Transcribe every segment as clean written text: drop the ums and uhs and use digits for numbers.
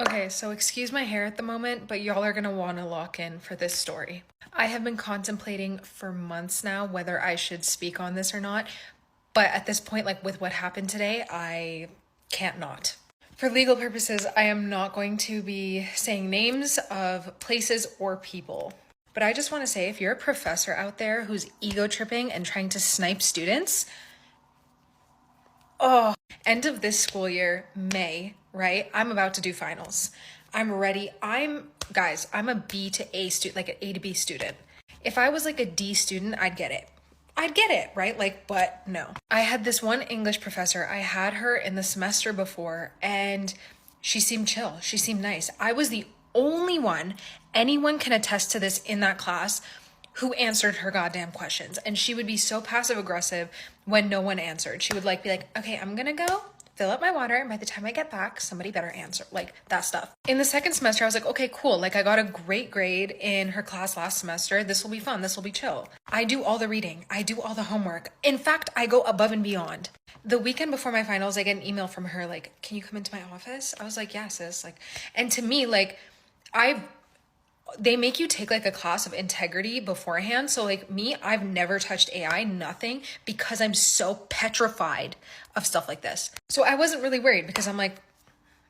Okay, so excuse my hair at the moment, but y'all are gonna wanna lock in for this story. I have been contemplating for months now whether I should speak on this or not, but at this point, like with what happened today, I can't not. For legal purposes, I am not going to be saying names of places or people. But I just want to say if you're a professor out there who's ego tripping and trying to snipe students, oh, end of this school year, May, right? I'm about to do finals. I'm ready. Guys, I'm a B to A student, like an A to B student. If I was like a D student, I'd get it. I'd get it, right? Like, but no. I had this one English professor. I had her in the semester before, and she seemed chill. She seemed nice. I was the only one, anyone can attest to this in that class, who answered her goddamn questions. And she would be so passive aggressive when no one answered. She would be like, okay, I'm gonna go fill up my water, and by the time I get back, somebody better answer, like that stuff. In the second semester, I was like, okay, cool. Like I got a great grade in her class last semester. This will be fun. This will be chill. I do all the reading. I do all the homework. In fact, I go above and beyond. The weekend before my finals, I get an email from her like, can you come into my office? I was like, yeah, sis. Like, and to me, like, they make you take like a class of integrity beforehand. So like me, I've never touched AI, nothing, because I'm so petrified of stuff like this. So I wasn't really worried because I'm like,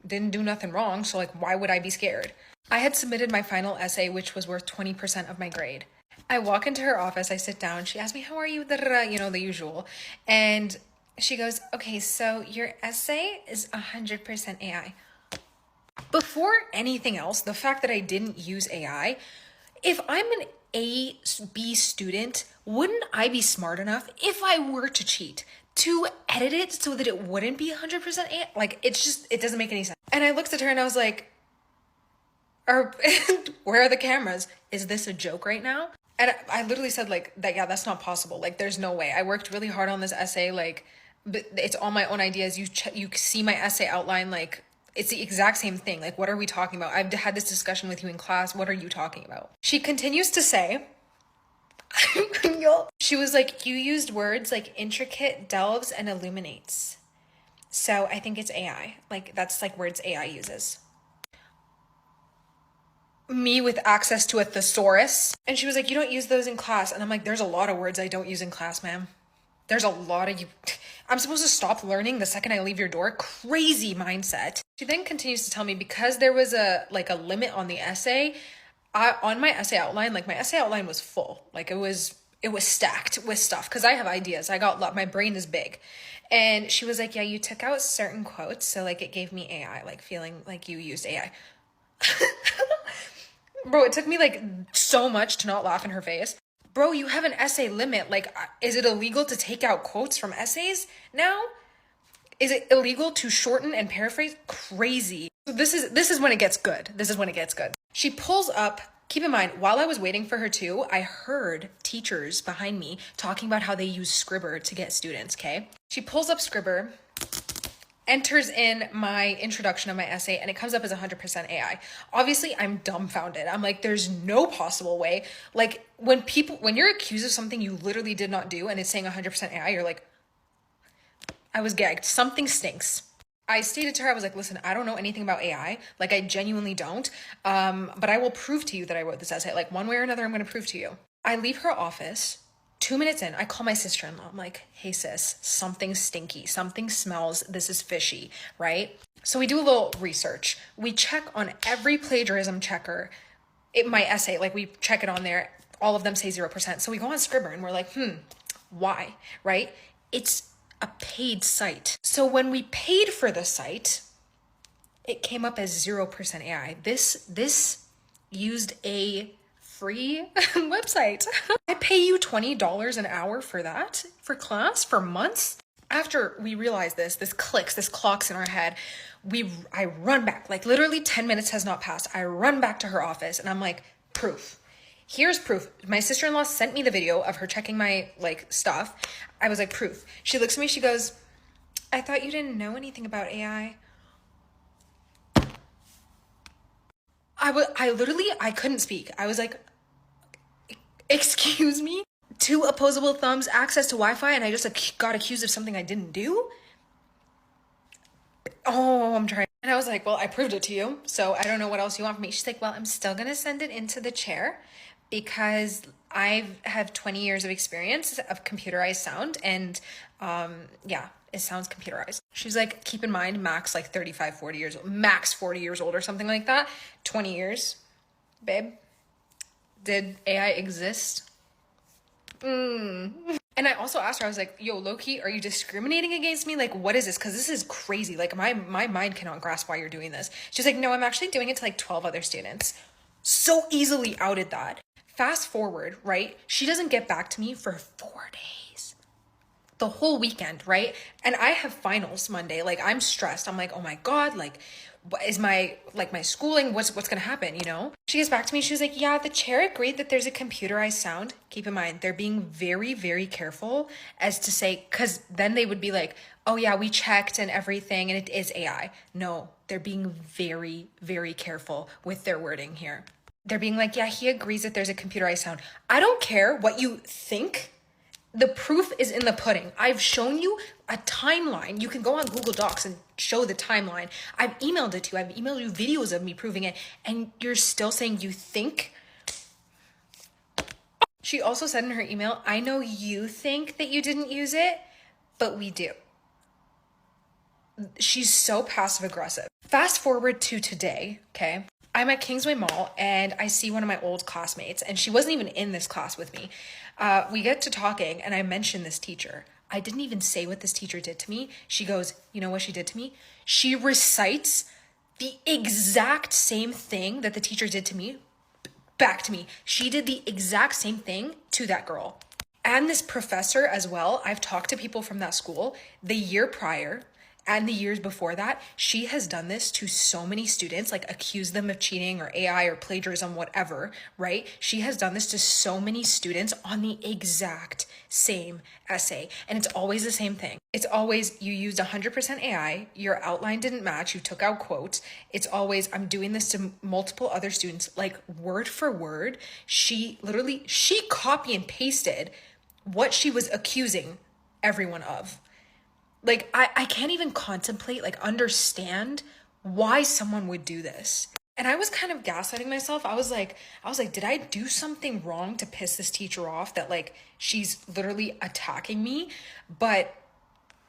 didn't do nothing wrong. So like, why would I be scared? I had submitted my final essay, which was worth 20% of my grade. I walk into her office, I sit down, she asks me, how are you? You know, the usual. And she goes, okay, so your essay is 100% AI. Before anything else, the fact that I didn't use AI, if I'm an A, B student, wouldn't I be smart enough if I were to cheat to edit it so that it wouldn't be 100% AI? Like, it doesn't make any sense. And I looked at her and I was like, where are the cameras? Is this a joke right now? And I literally said like that, yeah, that's not possible. Like, there's no way. I worked really hard on this essay. Like, but it's all my own ideas. You see my essay outline, like, it's the exact same thing. Like, what are we talking about? I've had this discussion with you in class. What are you talking about? She continues to say, she was like, you used words like intricate, delves, and illuminates. So I think it's AI. Like, that's like words AI uses. Me with access to a thesaurus. And she was like, you don't use those in class. And I'm like, there's a lot of words I don't use in class, ma'am. There's a lot of you. I'm supposed to stop learning the second I leave your door. Crazy mindset. She then continues to tell me because there was a limit on the essay, on my essay outline, like my essay outline was full. Like it was stacked with stuff because I have ideas. My brain is big. And she was like, yeah, you took out certain quotes. So like it gave me AI, like feeling like you used AI. Bro, it took me like so much to not laugh in her face. Bro, you have an essay limit. Like, is it illegal to take out quotes from essays now? Is it illegal to shorten and paraphrase? Crazy. So this is when it gets good. This is when it gets good. She pulls up, keep in mind, while I was waiting for her too, I heard teachers behind me talking about how they use Scribr to get students, okay? She pulls up Scribr, enters in my introduction of my essay, and it comes up as 100% AI. Obviously, I'm dumbfounded. I'm like, there's no possible way. Like, when you're accused of something you literally did not do and it's saying 100% AI, you're like, I was gagged. Something stinks. I stated to her, I was like, listen, I don't know anything about AI. Like, I genuinely don't. But I will prove to you that I wrote this essay. Like, one way or another, I'm going to prove to you. I leave her office. 2 minutes in, I call my sister-in-law. I'm like, hey sis, something's stinky. Something smells. This is fishy, right? So we do a little research. We check on every plagiarism checker. My essay, like we check it on there. All of them say 0%. So we go on Scribr and we're like, why, right? It's a paid site. So when we paid for the site, it came up as 0% AI. This used a free website. I pay you $20 an hour for that, for class, for months. After we realize this clocks in our head, I run back, like literally 10 minutes has not passed. I run back to her office and I'm like, proof. Here's proof. My sister-in-law sent me the video of her checking my stuff. I was like, proof. She looks at me, she goes, I thought you didn't know anything about AI. I couldn't speak. I was like, excuse me? 2 opposable thumbs, access to Wi-Fi, and I just got accused of something I didn't do? Oh, I'm trying. And I was like, well, I proved it to you, so I don't know what else you want from me. She's like, well, I'm still gonna send it into the chair because I have 20 years of experience of computerized sound, and yeah, it sounds computerized. She's like, keep in mind, max like 35, 40 years old, max 40 years old or something like that. 20 years, babe. Did AI exist? And I also asked her, I was like, yo, low-key, are you discriminating against me? Like, what is this? Because this is crazy. Like, my mind cannot grasp why you're doing this. She's like, no, I'm actually doing it to like 12 other students. So easily outed that. Fast forward, right? She doesn't get back to me for 4 days. The whole weekend, right? And I have finals Monday. Like, I'm stressed. I'm like, oh my God, like, what is my schooling, what's gonna happen, you know? She gets back to me, she was like, yeah, the chair agreed that there's a computerized sound. Keep in mind, they're being very, very careful as to say, because then they would be like, oh yeah, we checked and everything and it is AI. No, they're being very, very careful with their wording here. They're being like, yeah, he agrees that there's a computerized sound. I don't care what you think. The proof is in the pudding. I've shown you a timeline. You can go on Google Docs and show the timeline. I've emailed it to you. I've emailed you videos of me proving it. And you're still saying you think? She also said in her email, I know you think that you didn't use it, but we do. She's so passive aggressive. Fast forward to today, okay? I'm at Kingsway Mall and I see one of my old classmates, and she wasn't even in this class with me. We get to talking and I mention this teacher. I didn't even say what this teacher did to me. She goes, you know what she did to me? She recites the exact same thing that the teacher did to me back to me. She did the exact same thing to that girl. And this professor as well. I've talked to people from that school the year prior and the years before that. She has done this to so many students, like accused them of cheating or AI or plagiarism, whatever, right? She has done this to so many students on the exact same essay. And it's always the same thing. It's always, you used 100% AI, your outline didn't match, you took out quotes. It's always, I'm doing this to multiple other students, like word for word. She copy and pasted what she was accusing everyone of. Like, I can't even contemplate, like, understand why someone would do this. And I was kind of gaslighting myself. I was like, did I do something wrong to piss this teacher off that, like, she's literally attacking me? But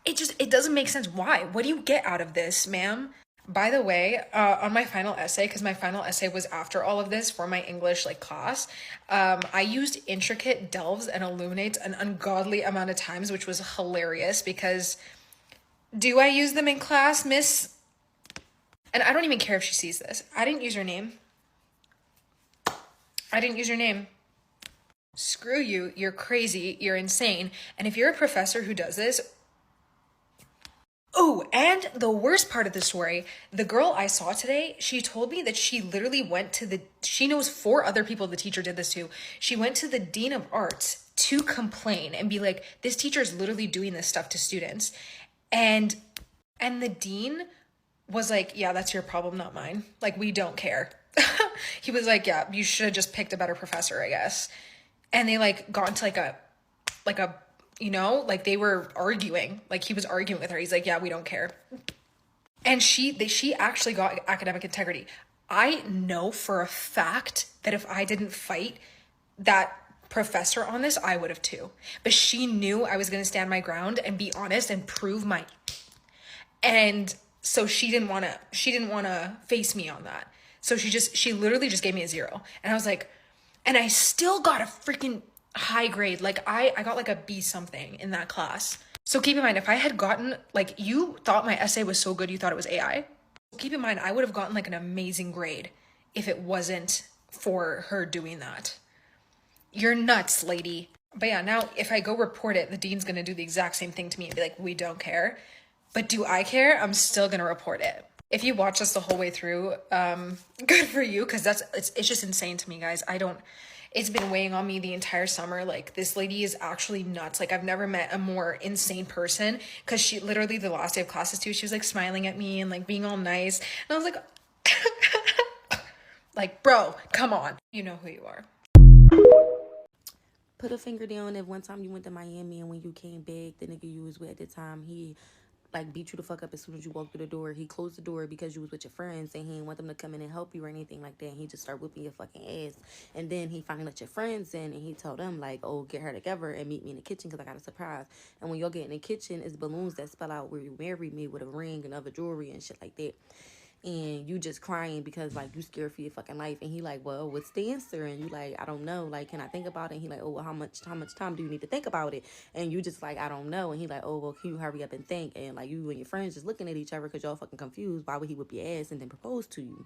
it doesn't make sense. Why? What do you get out of this, ma'am? By the way, on my final essay, because my final essay was after all of this for my English like class, I used intricate delves and illuminates an ungodly amount of times, which was hilarious because do I use them in class, miss? And I don't even care if she sees this. I didn't use her name. I didn't use her name. Screw you. You're crazy. You're insane. And if you're a professor who does this, oh, and the worst part of the story, the girl I saw today, she told me that she literally went to she knows 4 other people the teacher did this to. She went to the dean of arts to complain and be like, this teacher is literally doing this stuff to students. And the dean was like, yeah, that's your problem, not mine. Like, we don't care. He was like, yeah, you should have just picked a better professor, I guess. And they like got into like a you know, like they were arguing, like he was arguing with her. He's like, yeah, we don't care. And she actually got academic integrity. I know for a fact that if I didn't fight that professor on this, I would have too. But she knew I was going to stand my ground and be honest and prove my, and so she didn't want to face me on that. So she literally just gave me a 0. And I was like, and I still got a freaking high grade. Like I got like a B something in that class. So keep in mind, if I had gotten, like, you thought my essay was so good you thought it was AI. Keep in mind, I would have gotten like an amazing grade if it wasn't for her doing that. You're nuts, lady. But yeah, now if I go report it, the dean's gonna do the exact same thing to me and be like, we don't care. But do I care? I'm still gonna report it. If you watch this the whole way through, good for you, because it's just insane to me, guys. It's been weighing on me the entire summer. Like, this lady is actually nuts. Like, I've never met a more insane person, because she literally, the last day of classes too, she was like smiling at me and like being all nice. And I was like, like, bro, come on. You know who you are. Put a finger down if one time you went to Miami and when you came back, the nigga you was with at the time, he like beat you the fuck up as soon as you walk through the door. He closed the door because you was with your friends and he didn't want them to come in and help you or anything like that. And he just started whipping your fucking ass. And then he finally let your friends in and he told them like, oh, get her together and meet me in the kitchen because I got a surprise. And when y'all get in the kitchen, it's balloons that spell out where you married me with a ring and other jewelry and shit like that. And you just crying because like you scared for your fucking life. And he like, well, what's the answer? And you like, I don't know, like, can I think about it? And he like, oh, well, how much time do you need to think about it? And you just like, I don't know. And he like, oh, well, can you hurry up and think? And like you and your friends just looking at each other because y'all fucking confused. Why would he whip your ass and then propose to you?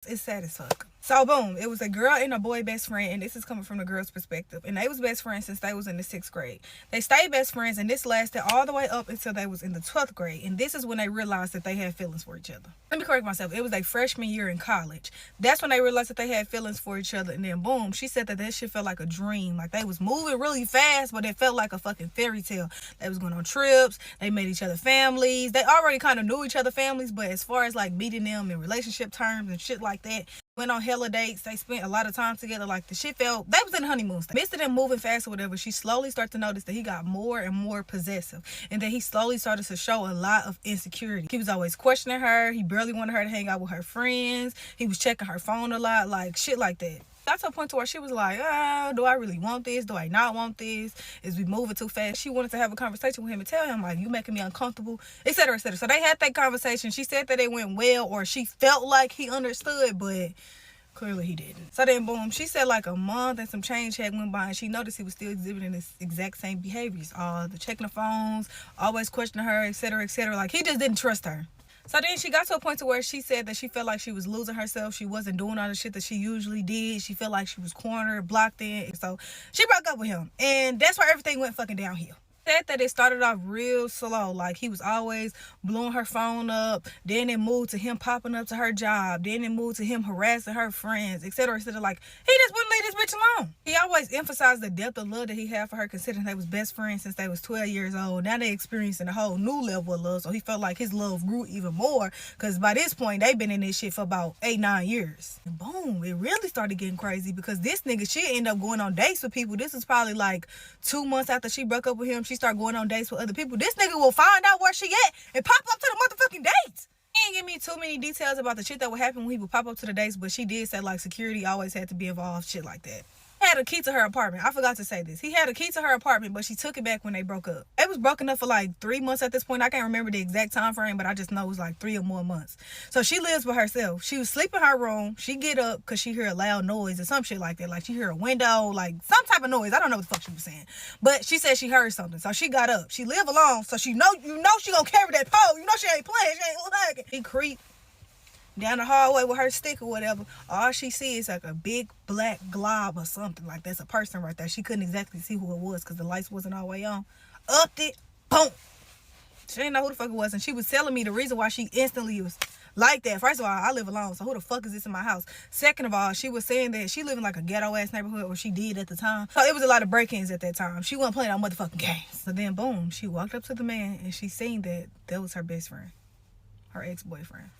It's sad as fuck. So boom, it was a girl and a boy best friend, and this is coming from the girl's perspective. And they was best friends since they was in the 6th grade. They stayed best friends, and this lasted all the way up until they was in the 12th grade. And this is when they realized that they had feelings for each other. Let me correct myself. It was their freshman year in college. That's when they realized that they had feelings for each other. And then boom, she said that shit felt like a dream. Like they was moving really fast, but it felt like a fucking fairy tale. They was going on trips. They met each other families. They already kind of knew each other families, but as far as like meeting them in relationship terms and shit like that, went on hella dates. They spent a lot of time together. Like the shit felt, they was in honeymoon stage. Midst of them moving fast or whatever, she slowly started to notice that he got more and more possessive, and that he slowly started to show a lot of insecurity. He was always questioning her. He barely wanted her to hang out with her friends. He was checking her phone a lot, like shit like that. Got to a point to where she was like, do I really want this? Do I not want this? Is we moving too fast? She wanted to have a conversation with him and tell him, like, you making me uncomfortable, etc., etc. So they had that conversation. She said that it went well, or she felt like he understood, but clearly he didn't. So then boom, she said like a month and some change had went by, and she noticed he was still exhibiting this exact same behaviors. The checking the phones, always questioning her, etc., etc. Like he just didn't trust her. So then she got to a point to where she said that she felt like she was losing herself. She wasn't doing all the shit that she usually did. She felt like she was cornered, blocked in. So she broke up with him. And that's where everything went fucking downhill. Said that it started off real slow. Like he was always blowing her phone up. Then it moved to him popping up to her job. Then it moved to him harassing her friends, etc., etc. Like he just wouldn't leave this bitch alone. He always emphasized the depth of love that he had for her, considering they was best friends since they was 12 years old. Now they experiencing a whole new level of love. So he felt like his love grew even more, because by this point they've been in this shit for about 8-9 years. And boom, it really started getting crazy, because this nigga, she ended up going on dates with people. This is probably like 2 months after she broke up with him. She started going on dates with other people. This nigga will find out where she at and pop up to the motherfucking dates. He didn't give me too many details about the shit that would happen when he would pop up to the dates, but she did say like security always had to be involved, shit like that. He had a key to her apartment. I forgot to say this. He had a key to her apartment, but she took it back when they broke up. They was broken up for like 3 months at this point. I can't remember the exact time frame, but I just know it was like 3 or more months. So she lives with herself. She was sleeping in her room. She get up because she hear a loud noise or some shit like that. Like she hear a window, like some type of noise. I don't know what the fuck she was saying, but she said she heard something. So she got up. She live alone, so she know, she gonna carry that pole. You know she ain't playing. She ain't lagging. He creeped down the hallway with her stick or whatever. All she sees is like a big black glob or something. Like that's a person right there. She couldn't exactly see who it was because the lights wasn't all the way on. Upped it, boom. She didn't know who the fuck it was, and she was telling me the reason why she instantly was like that. First of all, I live alone, so who the fuck is this in my house? Second of all, she was saying that she lived in like a ghetto ass neighborhood, or she did at the time. So it was a lot of break-ins at that time. She wasn't playing on motherfucking games. So then boom, she walked up to the man and she seen that was her best friend, her ex-boyfriend.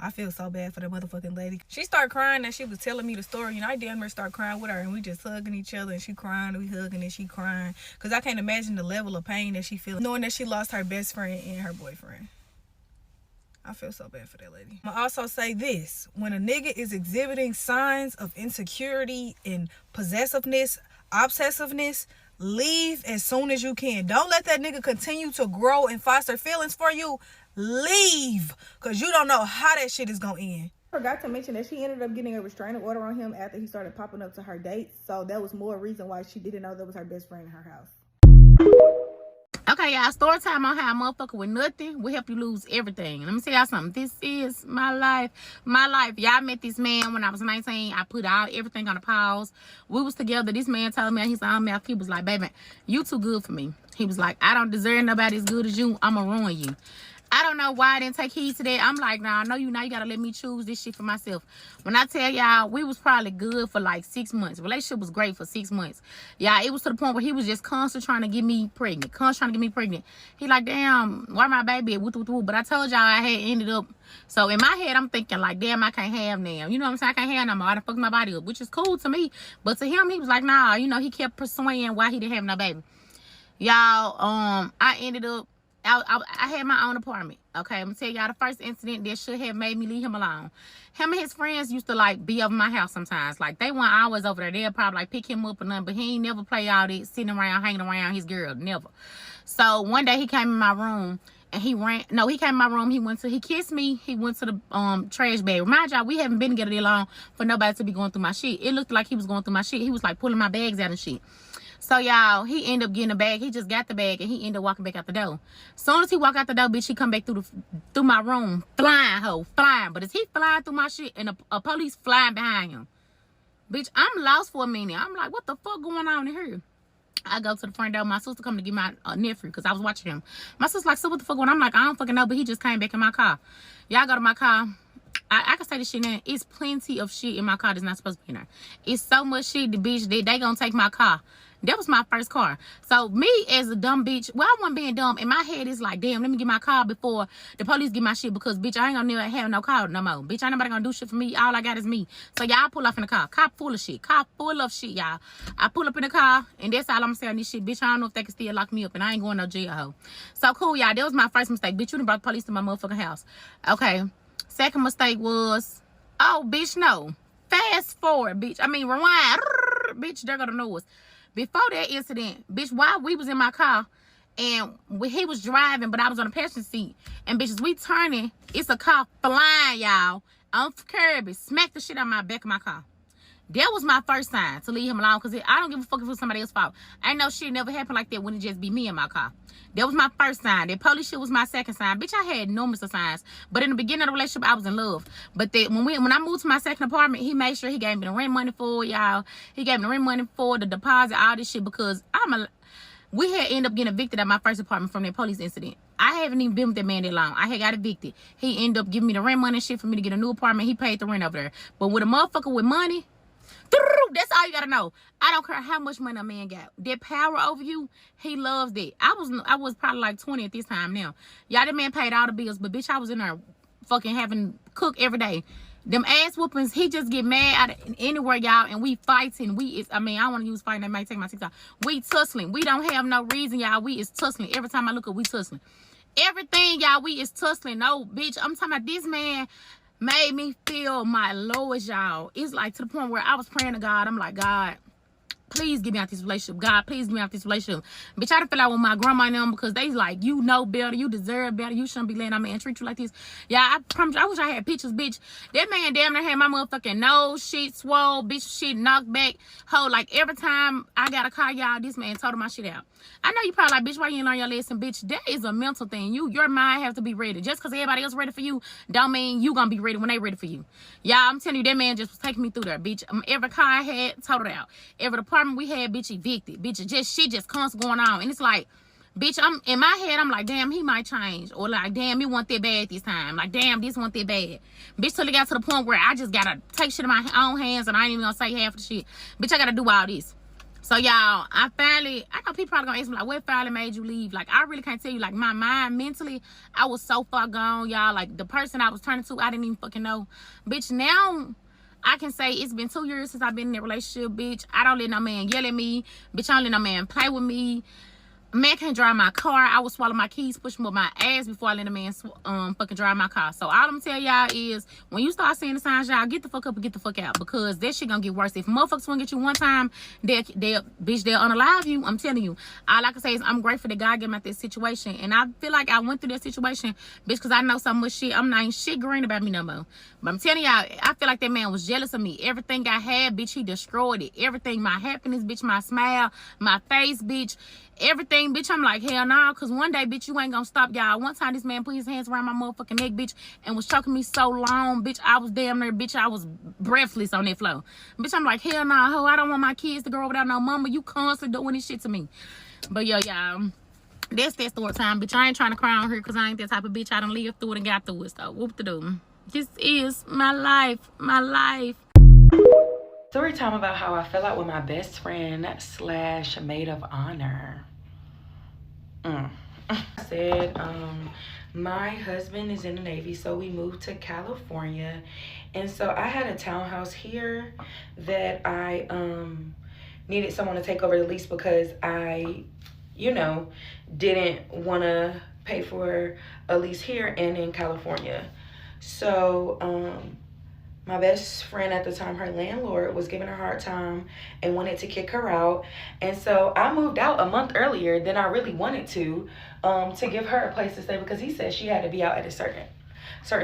I feel so bad for that motherfucking lady. She started crying and she was telling me the story. I damn near started crying with her, and we just hugging each other, and she crying, and we hugging, and she crying. Because I can't imagine the level of pain that she feels knowing that she lost her best friend and her boyfriend. I feel so bad for that lady. I'm gonna also say this. When a nigga is exhibiting signs of insecurity and possessiveness, obsessiveness, leave as soon as you can. Don't let that nigga continue to grow and foster feelings for you. Leave, because you don't know how that shit is gonna end. Forgot to mention that she ended up getting a restraining order on him after he started popping up to her dates. So that was more reason why she didn't know that was her best friend in her house. Okay, y'all, story time on how a motherfucker with nothing will help you lose everything. Let me tell y'all something. This is my life. My life. Y'all met this man when I was 19. I put everything on a pause. We was together. This man told me, he's on mouth. He was like, baby, you too good for me. He was like, I don't deserve nobody as good as you. I'ma ruin you. I don't know why I didn't take heed to that. I'm like, nah, I know you now. You gotta let me choose this shit for myself. When I tell y'all, we was probably good for like 6 months. Relationship was great for 6 months. Yeah, it was to the point where he was just constantly trying to get me pregnant. He like, damn, why my baby at woo. But I told y'all I had ended up. So in my head, I'm thinking like, damn, I can't have now. You know what I'm saying? I can't have no more. I done fucked my body up, which is cool to me. But to him, he was like, nah, you know, he kept pursuing why he didn't have no baby. Y'all, I ended up, I had my own apartment. Okay, I'm gonna tell y'all the first incident that should have made me leave him alone. Him and his friends used to like be over my house sometimes. Like they weren't always over there. They'll probably like pick him up or nothing, but he ain't never play all this sitting around, hanging around his girl. Never. So one day he came in my room and he came in my room. He kissed me. He went to the trash bag. Remind y'all, we haven't been together that long for nobody to be going through my shit. It looked like he was going through my shit. He was like pulling my bags out and shit. So, y'all, he ended up getting the bag. He just got the bag, and he ended up walking back out the door. Soon as he walked out the door, bitch, he come back through my room, flying. But as he flying through my shit, and a police flying behind him. Bitch, I'm lost for a minute. I'm like, what the fuck going on in here? I go to the front door. My sister come to get my nephew, because I was watching him. My sister like, so what the fuck going on? I'm like, I don't fucking know, but he just came back in my car. Y'all go to my car. I can say this shit now. It's plenty of shit in my car that's not supposed to be in there. It's so much shit, the bitch, they gonna take my car. That was my first car. So me as a dumb bitch, well, I wasn't being dumb. In my head, it's like, damn, let me get my car before the police get my shit, because, bitch, I ain't gonna never have no car no more. Bitch, ain't nobody gonna do shit for me. All I got is me. So y'all pull off in the car. Car full of shit, y'all. I pull up in the car, and that's all I'm saying this shit. Bitch, I don't know if they can still lock me up, and I ain't going no jail, hoe. So cool, y'all. That was my first mistake. Bitch, you done brought the police to my motherfucking house. Okay. Second mistake was, oh, bitch, no. Fast forward, bitch. I mean, rewind. Bitch, there go the noise. Before that incident, bitch, while we was in my car and he was driving, but I was on the passenger seat, and bitches, we turning, it's a car flying, y'all, on Kirby, smacked the shit out of my back of my car. That was my first sign to leave him alone, because I don't give a fuck if it was somebody else's fault. Ain't no shit never happened like that when it just be me in my car. That was my first sign. That police shit was my second sign. Bitch, I had numerous of signs. But in the beginning of the relationship, I was in love. But when I moved to my second apartment, he made sure he gave me the rent money for y'all. He gave me the rent money for the deposit, all this shit, because we had ended up getting evicted at my first apartment from that police incident. I haven't even been with that man that long. I had got evicted. He ended up giving me the rent money and shit for me to get a new apartment. He paid the rent over there. But with a motherfucker with money, that's all you gotta know. I don't care how much money a man got. That power over you, he loves that. I was probably like 20 at this time now. Y'all, that man paid all the bills, but bitch, I was in there fucking having cook every day. Them ass whoopings, he just get mad out of anywhere, y'all, and we fighting. I don't want to use fighting. That might take my TikTok. We tussling. We don't have no reason, y'all. We is tussling. Every time I look up, we tussling. Everything, y'all, we is tussling. No, bitch, I'm talking about this man made me feel my lowest, y'all. It's like to the point where I was praying to God. I'm like, God, please get me out this relationship. God, please get me out this relationship. Bitch, I done feel like with my grandma and them, because they like, you know better, you deserve better, you shouldn't be letting that man treat you like this. Yeah, I promise you, I wish I had pictures, bitch. That man damn near had my motherfucking nose shit swole, bitch, shit knocked back. Ho, like every time I got a car, y'all, this man told my shit out. I know you probably like, bitch, why you ain't learn your lesson? Bitch, that is a mental thing. Your mind have to be ready. Just because everybody else ready for you, don't mean you gonna be ready when they ready for you. Y'all, I'm telling you, that man just was taking me through there, bitch. Every car I had, told it out. Every apartment we had, bitch, evicted. Bitch, shit just constant going on. And it's like, bitch, I'm in my head, I'm like, damn, he might change. Or like, damn, he want that bad this time. Like, damn, this want that bad. Bitch, till it got to the point where I just gotta take shit in my own hands, and I ain't even gonna say half the shit. Bitch, I gotta do all this. So, y'all, I know people probably gonna ask me, like, what finally made you leave? Like, I really can't tell you. Like, my mind, mentally, I was so far gone, y'all. Like, the person I was turning to, I didn't even fucking know. Bitch, now I can say it's been 2 years since I've been in that relationship, bitch. I don't let no man yell at me. Bitch, I don't let no man play with me. A man can't drive my car. I would swallow my keys, push them up my ass before I let a man fucking drive my car. So all I'm tell y'all is, when you start seeing the signs, y'all, get the fuck up and get the fuck out, because that shit gonna get worse. If motherfuckers won't get you one time, they'll unalive you. I'm telling you. All I can say is I'm grateful that God gave me out this situation, and I feel like I went through that situation, bitch, because I know so much shit. I'm not ain't shit green about me no more. But I'm telling y'all, I feel like that man was jealous of me. Everything I had, bitch, he destroyed it. Everything, my happiness, bitch, my smile, my face, bitch. Everything, bitch, I'm like, hell nah, because one day, bitch, you ain't gonna stop, y'all. One time, this man put his hands around my motherfucking neck, bitch, and was choking me so long, bitch, I was damn near, bitch, I was breathless on that floor. Bitch, I'm like, hell nah, ho, I don't want my kids to grow up without no mama. You constantly doing this shit to me. But, yo, y'all, That's that story time, bitch. I ain't trying to cry on her because I ain't that type of bitch. I done lived through it and got through it. So, whoop to do. This is my life. My life. Story time about how I fell out with my best friend slash maid of honor. I said, my husband is in the Navy, so we moved to California. And so I had a townhouse here that I needed someone to take over the lease because I, you know, didn't want to pay for a lease here and in California. So my best friend at the time, her landlord, was giving her a hard time and wanted to kick her out. And so I moved out a month earlier than I really wanted to give her a place to stay because he said she had to be out at a certain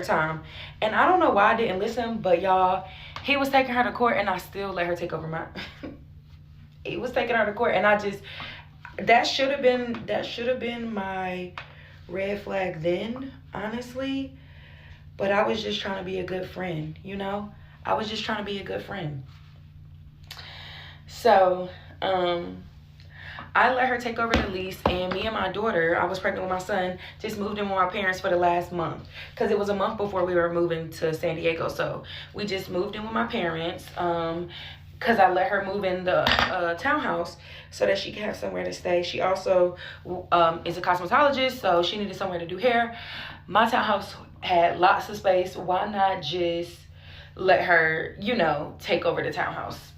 time. And I don't know why I didn't listen, but y'all, he was taking her to court and I still let her take over my he was taking her to court, and I just, that should have been my red flag then, honestly. But I was just trying to be a good friend, you know? I was just trying to be a good friend. So, I let her take over the lease, and me and my daughter, I was pregnant with my son, just moved in with my parents for the last month. Because it was a month before we were moving to San Diego. So, we just moved in with my parents. Because I let her move in the townhouse so that she could have somewhere to stay. She also is a cosmetologist, so she needed somewhere to do hair. My townhouse had lots of space. Why not just let her, you know, take over the townhouse?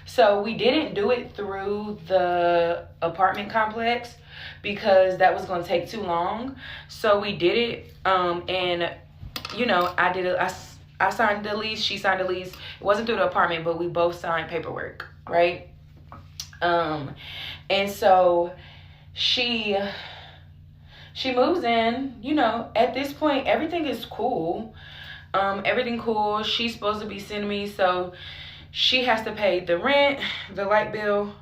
So we didn't do it through the apartment complex because that was going to take too long. So we did it, and, you know, I signed the lease, she signed the lease. It wasn't through the apartment, but we both signed paperwork, right? And so she moves in, you know, at this point, everything is cool. Everything cool. She's supposed to be sending me, so she has to pay the rent, the light bill,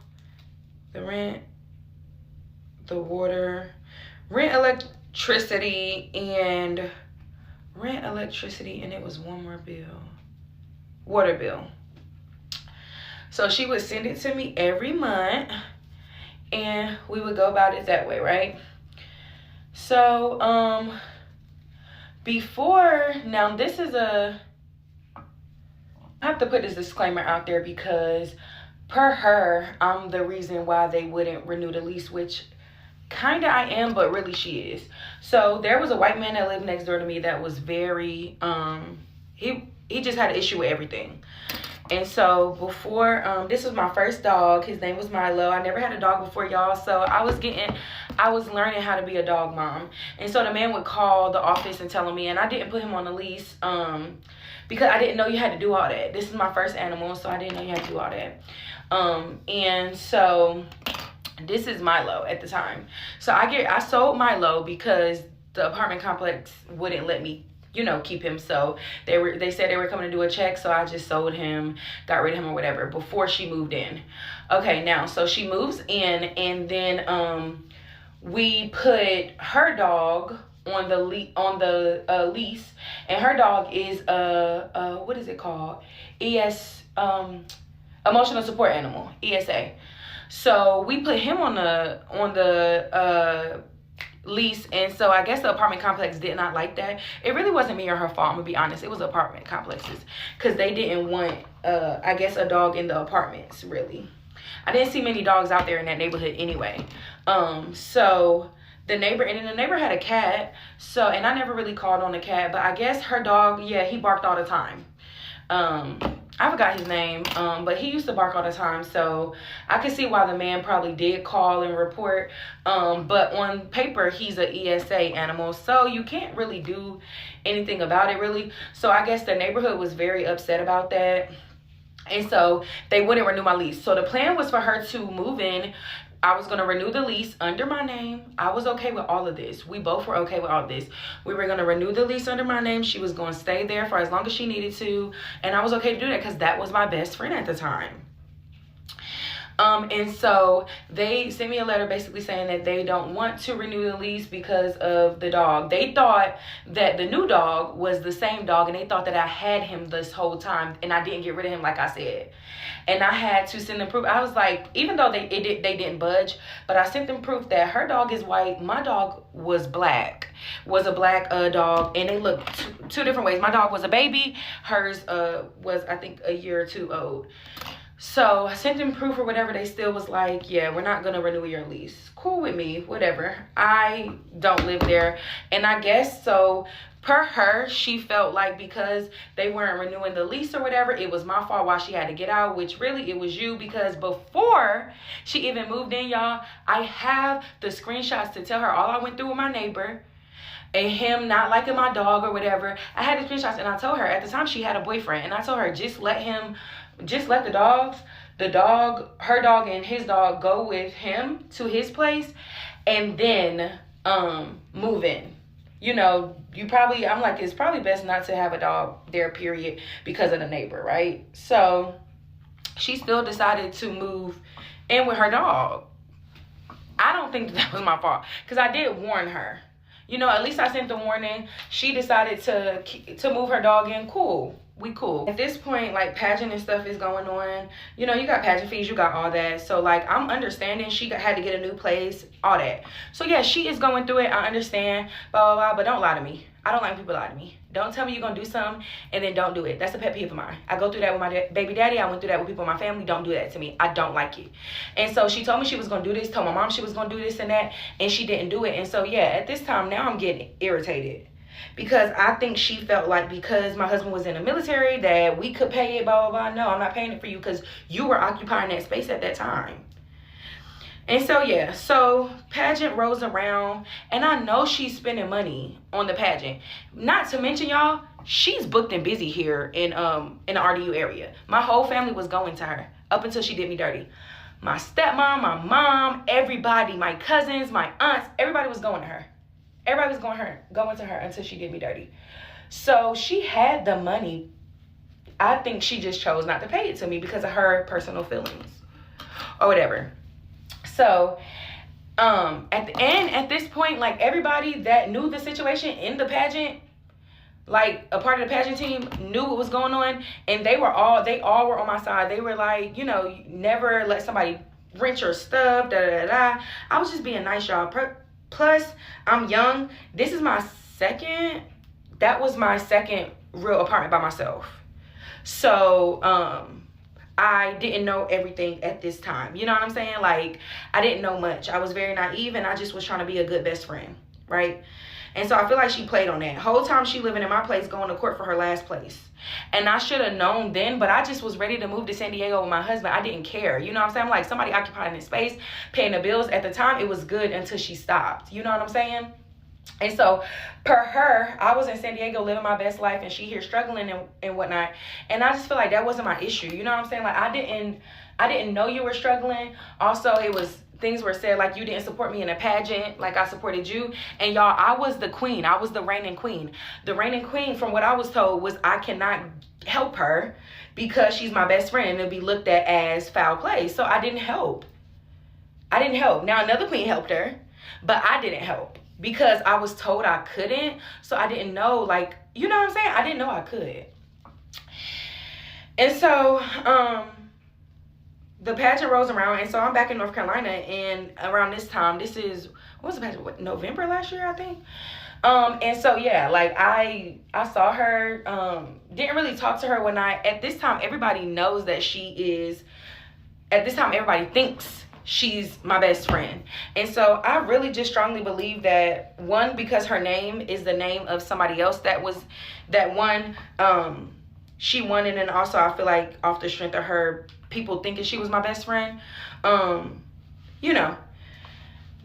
the rent, the water, electricity, and it was one more bill, water bill. So she would send it to me every month and we would go about it that way, right? So now this is I have to put this disclaimer out there because per her, I'm the reason why they wouldn't renew the lease, which kind of I am, but really she is. So there was a white man that lived next door to me that was very he just had an issue with everything. And so before this was my first dog, his name was Milo. I never had a dog before, y'all, so I was learning how to be a dog mom. And so the man would call the office and tell me, and I didn't put him on the lease because I didn't know you had to do all that. This is my first animal, so I didn't know you had to do all that. And so this is Milo at the time. So I sold Milo because the apartment complex wouldn't let me, you know, keep him. So they said they were coming to do a check, so I just sold him, got rid of him or whatever before she moved in. Okay, now so she moves in, and then we put her dog on the lease, and her dog is what is it called? Emotional support animal, ESA. So we put him on the lease, and so I guess the apartment complex did not like that. It really wasn't me or her fault, I'm gonna be honest. It was apartment complexes because they didn't want I guess a dog in the apartments. Really, I didn't see many dogs out there in that neighborhood anyway. So the neighbor had a cat, so, and I never really called on the cat, but I guess her dog, yeah, he barked all the time. I forgot his name, but he used to bark all the time, so I could see why the man probably did call and report, but on paper, he's a ESA animal, so you can't really do anything about it, really. So I guess the neighborhood was very upset about that, and so they wouldn't renew my lease. So the plan was for her to move in. I was going to renew the lease under my name. I was okay with all of this. We both were okay with all of this. We were going to renew the lease under my name. She was going to stay there for as long as she needed to. And I was okay to do that because that was my best friend at the time. And so they sent me a letter basically saying that they don't want to renew the lease because of the dog. They thought that the new dog was the same dog, and they thought that I had him this whole time and I didn't get rid of him like I said. And I had to send them proof. I was like, even though they didn't budge, but I sent them proof that her dog is white, my dog was black, was a black dog, and they look two different ways. My dog was a baby, hers was I think a year or two old. So I sent them proof or whatever. They still was like, yeah, we're not going to renew your lease. Cool with me, whatever. I don't live there. And I guess so per her, she felt like because they weren't renewing the lease or whatever, it was my fault why she had to get out, which really it was you, because before she even moved in, y'all, I have the screenshots to tell her all I went through with my neighbor and him not liking my dog or whatever. I had the screenshots, and I told her at the time she had a boyfriend, and I told her just let the dog, her dog and his dog go with him to his place and then move in. You know, I'm like, it's probably best not to have a dog there, period, because of the neighbor, right? So she still decided to move in with her dog. I don't think that was my fault, because I did warn her. You know, at least I sent the warning. She decided to move her dog in. Cool. We cool. At this point, like, pageant and stuff is going on. You know, you got pageant fees, you got all that. So, like, I'm understanding she had to get a new place, all that. So, yeah, she is going through it. I understand, blah, blah, blah. But don't lie to me. I don't like people lie to me. Don't tell me you're going to do something and then don't do it. That's a pet peeve of mine. I go through that with my baby daddy. I went through that with people in my family. Don't do that to me. I don't like it. And so she told me she was going to do this, told my mom she was going to do this and that, and she didn't do it. And so, yeah, at this time now I'm getting irritated, because I think she felt like because my husband was in the military that we could pay it, blah, blah, blah. No, I'm not paying it for you because you were occupying that space at that time. And so, yeah, so pageant rolls around, and I know she's spending money on the pageant. Not to mention, y'all, she's booked and busy here in the RDU area. My whole family was going to her up until she did me dirty. My stepmom, my mom, everybody, my cousins, my aunts, everybody was going to her. Everybody was going to her until she did me dirty. So she had the money. I think she just chose not to pay it to me because of her personal feelings or whatever. So at the end, at this point, like, everybody that knew the situation in the pageant, like a part of the pageant team, knew what was going on, and they all were on my side. They were like, you know, never let somebody rent your stuff, da da da da. I was just being nice, y'all. Plus, I'm young. That was my second real apartment by myself. So, I didn't know everything at this time. You know what I'm saying? Like, I didn't know much. I was very naive, and I just was trying to be a good best friend, right? And so I feel like she played on that. Whole time she living in my place, going to court for her last place. And I should have known then, but I just was ready to move to San Diego with my husband. I didn't care. You know what I'm saying? I'm like, somebody occupying this space, paying the bills. At the time, it was good until she stopped. You know what I'm saying? And so, per her, I was in San Diego living my best life, and she here struggling and whatnot. And I just feel like that wasn't my issue. You know what I'm saying? Like, I didn't know you were struggling. Also, things were said like you didn't support me in a pageant like I supported you. And y'all, I was the queen. I was the reigning queen. The reigning queen, from what I was told, was I cannot help her because she's my best friend and it'll be looked at as foul play. So I didn't help. Now another queen helped her, but I didn't help because I was told I couldn't. So I didn't know, like, you know what I'm saying? I didn't know I could. And so, the pageant rolls around, and so I'm back in North Carolina, and around this time, what was the pageant? November last year, I think. And so, yeah, like, I saw her, didn't really talk to her at this time, everybody knows that everybody thinks she's my best friend. And so I really just strongly believe that, one, because her name is the name of somebody else she won, and then also I feel like off the strength of her, people thinking she was my best friend, you know,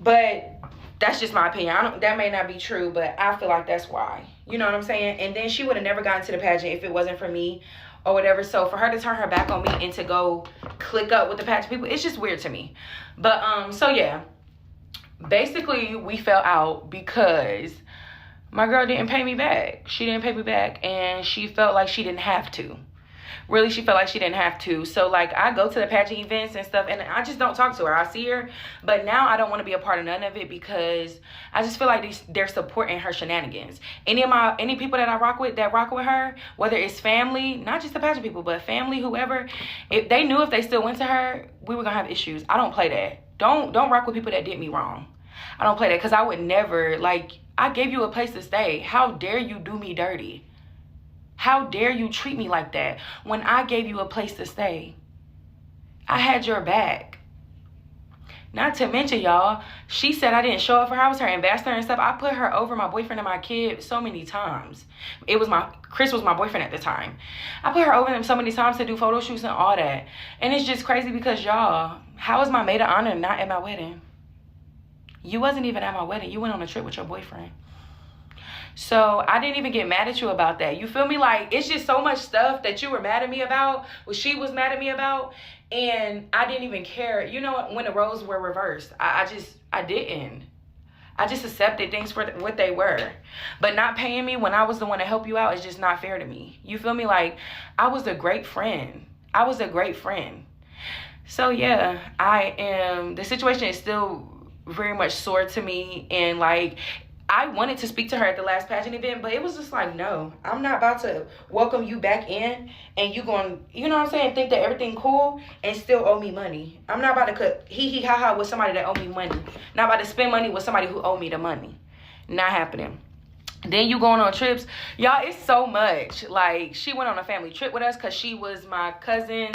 but that's just my opinion. That may not be true, but I feel like that's why, you know what I'm saying? And then she would have never gotten to the pageant if it wasn't for me or whatever. So for her to turn her back on me and to go click up with the pageant people, it's just weird to me. But so yeah, basically we fell out because my girl didn't pay me back. She didn't pay me back, and she felt like she didn't have to. really she felt like she didn't have to. So like I go to the pageant events and stuff, and I just don't talk to her. I see her, but now I don't want to be a part of none of it because I just feel like they're supporting her shenanigans. Any people that I rock with her, whether it's family, not just the pageant people, but family, whoever, if they knew if they still went to her, we were gonna have issues. I don't play that. Don't rock with people that did me wrong. I don't play that because I would never, like, I gave you a place to stay. How dare you do me dirty? How dare you treat me like that when I gave you a place to stay? I had your back. Not to mention, y'all, she said I didn't show up for her. I was her ambassador and stuff. I put her over my boyfriend and my kid so many times. Chris was my boyfriend at the time. I put her over them so many times to do photo shoots and all that. And it's just crazy because, y'all, how is my maid of honor not at my wedding? You wasn't even at my wedding. You went on a trip with your boyfriend. So I didn't even get mad at you about that. You feel me? Like, it's just so much stuff that you were mad at me about, what she was mad at me about, and I didn't even care. You know, when the roles were reversed, I didn't. I just accepted things for what they were. But not paying me when I was the one to help you out is just not fair to me. You feel me? Like, I was a great friend. So yeah, the situation is still very much sore to me, and like, I wanted to speak to her at the last pageant event, but it was just like, no, I'm not about to welcome you back in and you going, you know what I'm saying, think that everything cool and still owe me money. I'm not about to cut hee ha ha with somebody that owe me money. Not about to spend money with somebody who owe me the money. Not happening. Then you going on trips. Y'all, it's so much. Like, she went on a family trip with us because she was my cousin's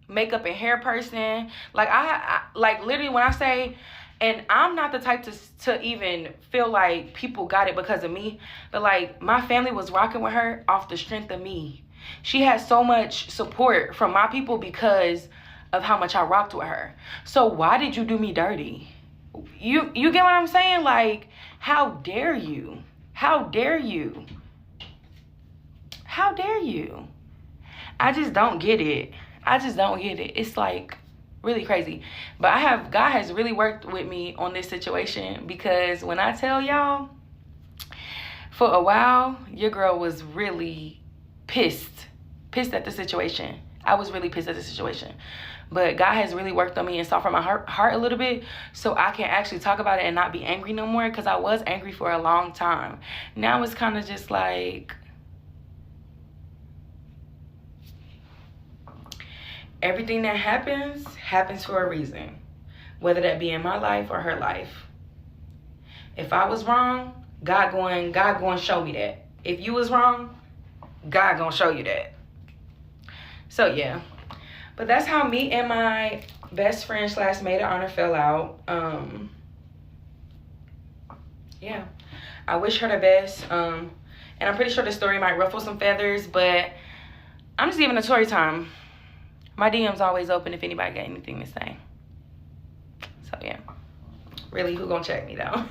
makeup and hair person. Like, I like, literally, when I say, and I'm not the type to even feel like people got it because of me, but like, my family was rocking with her off the strength of me. She had so much support from my people because of how much I rocked with her. So why did you do me dirty? You get what I'm saying? Like, how dare you? How dare you? How dare you? I just don't get it. It's like really crazy. But God has really worked with me on this situation, because when I tell y'all, for a while, your girl was really pissed at the situation. I was really pissed at the situation. But God has really worked on me and softened my heart a little bit, so I can actually talk about it and not be angry no more, because I was angry for a long time. Now it's kind of just like, everything that happens for a reason, whether that be in my life or her life. If I was wrong, God going to show me that. If you was wrong, God going to show you that. So yeah, but that's how me and my best friend / maid of honor fell out. Yeah, I wish her the best. And I'm pretty sure the story might ruffle some feathers, but I'm just giving a story time. My DM's always open if anybody got anything to say. So yeah, really, who gonna check me though?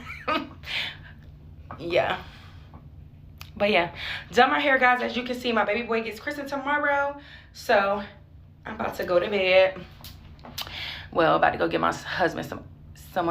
Yeah. But yeah, done my hair, guys. As you can see, my baby boy gets christened tomorrow, so I'm about to go to bed. Well, about to go get my husband some